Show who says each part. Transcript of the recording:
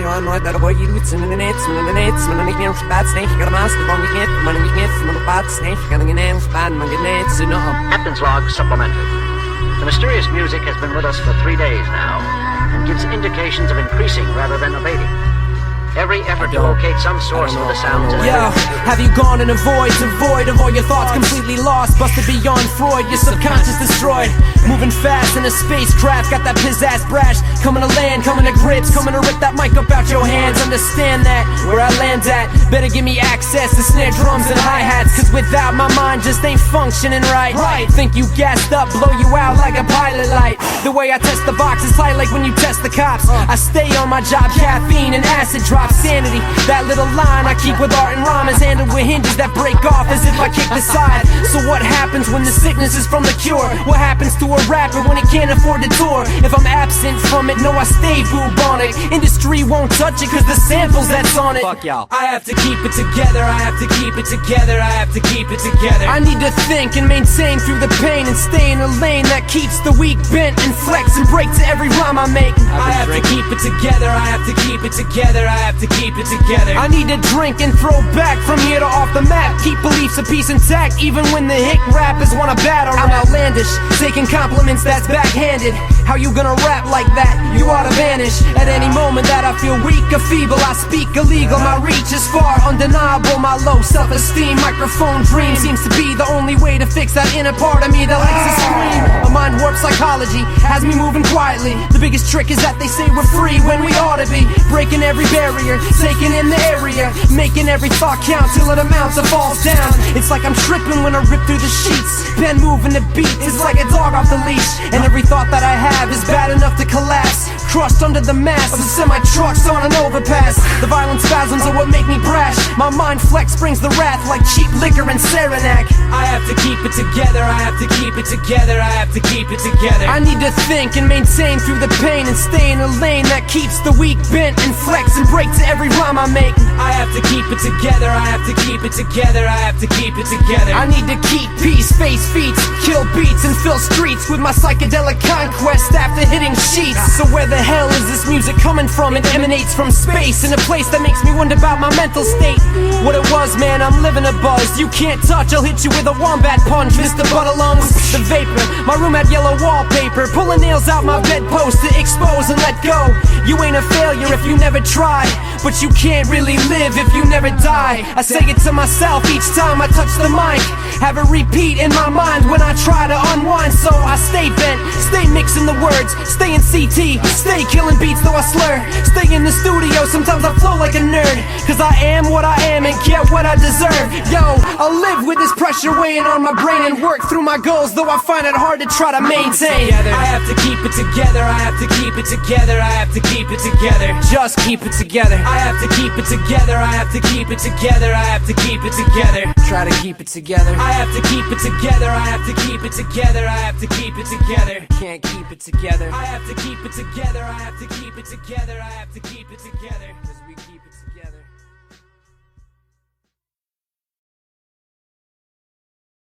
Speaker 1: ja, nooit naar de boy hier doet, en ineens, maar dan ik niet op spaats, nee, ik ga de master van je niet, maar dan ik niet, maar de paats, nee, ik ga dan ineens spaan, maar ineens, no.
Speaker 2: Captain's log supplementary. The mysterious music has been with us for 3 days now, and gives indications of increasing rather than abating. Every effort to locate some source for the sounds is
Speaker 3: Yo, have you gone in a void, devoid of all your thoughts, completely lost, busted beyond Freud, your subconscious destroyed, moving fast in a spacecraft, got that pizzazz brash, coming to land, coming to grips, coming to rip that mic up out your hands, understand that, where I land at, better give me access to snare drums and hi-hats, cause without my mind just ain't functioning right, think you gassed up, blow you out like a pilot light, the way I test the box is tight like when you test the cops, I stay on my job, caffeine and acid drop, sanity, that little line I keep with art and rhyme is handled with hinges that break off as if I kick the side. So what happens when the sickness is from the cure? What happens to a rapper when he can't afford to tour? If I'm absent from it, no, I stay bubonic. Industry won't touch it cause the samples that's on it.
Speaker 1: Fuck y'all.
Speaker 3: I have to keep it together, I have to keep it together, I have to keep it together. I need to think and maintain through the pain and stay in a lane that keeps the weak bent and flex and break to every rhyme I make. I have to keep it together, I have to keep it together, I have to keep it together. I need to drink and throw back from here to off the map. Keep beliefs of peace intact, even when the hick rappers wanna battle. I'm outlandish, taking compliments that's backhanded. How you gonna rap like that? You oughta vanish. At any moment that I feel weak or feeble, I speak illegal. My reach is far undeniable. My low self-esteem, microphone dream seems to be the only way to fix that inner part of me that likes to scream. A mind warped psychology has me moving quietly. The biggest trick is that they say we're free when we ought to be. Breaking every barrier, taking in the area, making every thought count till it amounts or falls down. It's like I'm tripping when I rip through the sheets. Pen moving the beat, it's like a dog off the leash. And every thought that I have is bad enough to collapse, crushed under the mass of semi-trucks on an overpass. The violent spasms are what make me brash. My mind flex brings the wrath like cheap liquor and Saranac. I have to keep it together, I have to keep it together, I have to keep it together. I need to think and maintain through the pain and stay in a lane that keeps the weak bent and flex and break to every rhyme I make. I have to keep it together, I have to keep it together, I have to keep it together. I need to keep peace, face feats, kill beats and fill streets with my psychedelic conquest after hitting sheets. So where the hell is this music coming from? It emanates from space in a place that makes me wonder about my mental state. What it was, man, I'm living a buzz. You can't touch, I'll hit you with a wombat punch, Mr. Butterlungs. The vapor, my room had yellow wallpaper, pulling nails out my bedpost to expose and let go. You ain't a failure if you never try, but you can't really live if you never die. I say it to myself each time I touch the mic, have it repeat in my mind when I try to unwind. So I stay bent, stay mixing the words, stay in CT, stay killing beats though I slur, stay in the studio, sometimes I flow like a nerd, cause I am what I am and get what I deserve. Yo, I'll live with this pressure weighing on my brain and work through my goals, though I find it hard to try to maintain. I have to keep it together, I have to keep it together, I have to keep it together. Just keep it together. I have to keep it together, I have to keep it together, I have to keep it together. Try to keep it together. I have to keep it together, I have to keep it together, I have to keep it together. Can't keep it together. I have to keep it together, I have to keep it together, I have to keep it together. 'Cause we keep